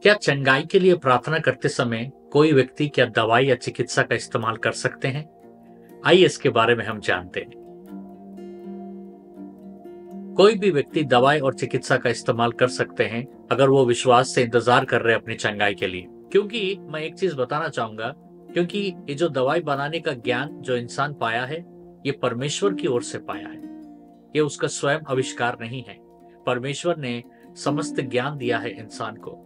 क्या चंगाई के लिए प्रार्थना करते समय कोई व्यक्ति क्या दवाई या चिकित्सा का इस्तेमाल कर सकते हैं? आइए इसके बारे में हम जानते हैं। कोई भी व्यक्ति दवाई और चिकित्सा का इस्तेमाल कर सकते हैं अगर वो विश्वास से इंतजार कर रहे हैं अपनी चंगाई के लिए। क्योंकि मैं एक चीज बताना चाहूंगा, क्योंकि ये जो दवाई बनाने का ज्ञान जो इंसान पाया है, ये परमेश्वर की ओर से पाया है। ये उसका स्वयं आविष्कार नहीं है। परमेश्वर ने समस्त ज्ञान दिया है इंसान को।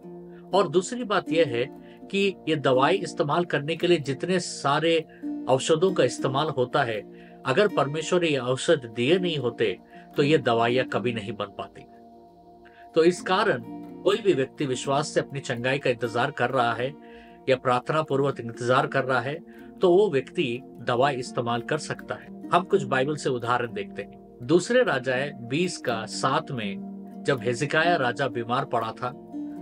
और दूसरी बात यह है कि ये दवाई इस्तेमाल करने के लिए जितने सारे औषधों का इस्तेमाल होता है, अगर परमेश्वर ये औषध दिए नहीं होते तो ये दवाइयां कभी नहीं बन पाती। तो इस कारण कोई भी व्यक्ति विश्वास से अपनी चंगाई का इंतजार कर रहा है या प्रार्थना पूर्वक इंतजार कर रहा है, तो वो व्यक्ति दवाई इस्तेमाल कर सकता है। हम कुछ बाइबल से उदाहरण देखते हैं। दूसरे राजाएं 20:7 में जब हिजकिय्याह राजा बीमार पड़ा था,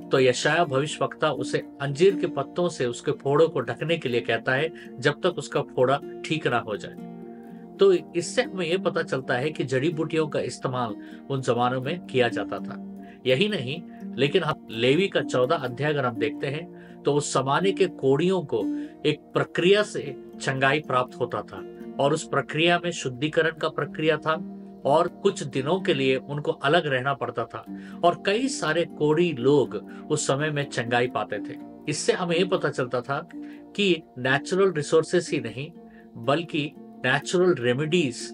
तो यशायाह भविष्यवक्ता उसे अंजीर के पत्तों से उसके फोड़ों को ढकने के लिए कहता है जब तक उसका फोड़ा ठीक ना हो जाए। तो इससे हमें यह पता चलता है कि जड़ी बूटियों का इस्तेमाल उन जमानों में किया जाता था। यही नहीं, लेकिन हम लेवी का 14 अध्याय अगर हम देखते हैं तो उस जमाने के कोढ़ियों को एक प्रक्रिया से चंगाई प्राप्त होता था, और उस प्रक्रिया में शुद्धिकरण का प्रक्रिया था, और कुछ दिनों के लिए उनको अलग रहना पड़ता था, और कई सारे कोढ़ी लोग उस समय में चंगाई पाते थे। इससे हमें यह पता चलता था कि नेचुरल रिसोर्सेस ही नहीं, बल्कि नेचुरल रेमेडीज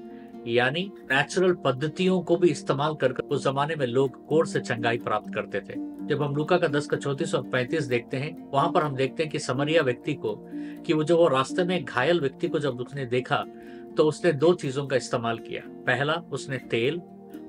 यानी नेचुरल पद्धतियों को भी इस्तेमाल कर उस जमाने में लोग कोढ़ से चंगाई प्राप्त करते थे। जब हम लूका का 10:34 और 35 देखते हैं, वहां पर हम देखते हैं कि समरिया व्यक्ति को, कि वो रास्ते में घायल व्यक्ति को जब उसने देखा तो उसने 2 चीजों का इस्तेमाल किया। पहला, उसने तेल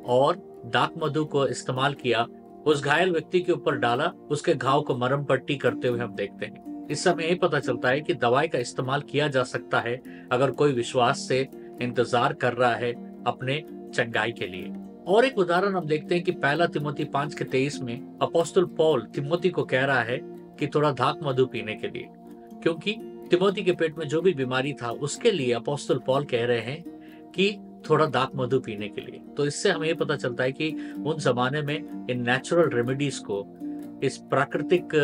और दाक मधु को इस्तेमाल किया, उस घायल व्यक्ति के ऊपर डाला, उसके घाव को मरहम पट्टी करते हुए हम देखते हैं। इस समय यह पता चलता है कि दवाई का इस्तेमाल किया जा सकता है अगर कोई विश्वास से इंतजार कर रहा है अपने चंगाई के लिए। और एक उदाहरण हम देखते हैं कि पहला तिमोथी 5:23 में अपोस्तल पौल तिमोथी को कह रहा है कि थोड़ा दाक मधु पीने के लिए, क्योंकि तिमोथी के पेट में जो भी बीमारी था उसके लिए अपोस्तल पौल कह रहे हैं कि थोड़ा दाक मधु पीने के लिए। तो इससे हमें ये पता चलता है कि उन जमाने में इन नेचुरल रेमेडीज को, इस प्राकृतिक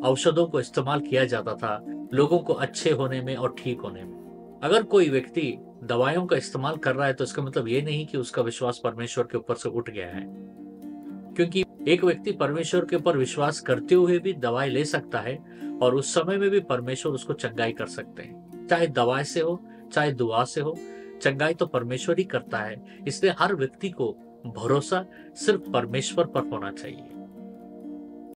औषधों को इस्तेमाल किया जाता था लोगों को अच्छे होने में और ठीक होने में। अगर कोई व्यक्ति दवाइयों का इस्तेमाल कर रहा है तो इसका मतलब ये नहीं कि उसका विश्वास परमेश्वर के ऊपर से उठ गया है, क्योंकि एक व्यक्ति परमेश्वर के ऊपर विश्वास करते हुए भी दवाई ले सकता है, और उस समय में भी परमेश्वर उसको चंगाई कर सकते हैं। चाहे दवाई से हो, चाहे दुआ से हो, चंगाई तो परमेश्वर ही करता है। इसलिए हर व्यक्ति को भरोसा सिर्फ परमेश्वर पर होना चाहिए।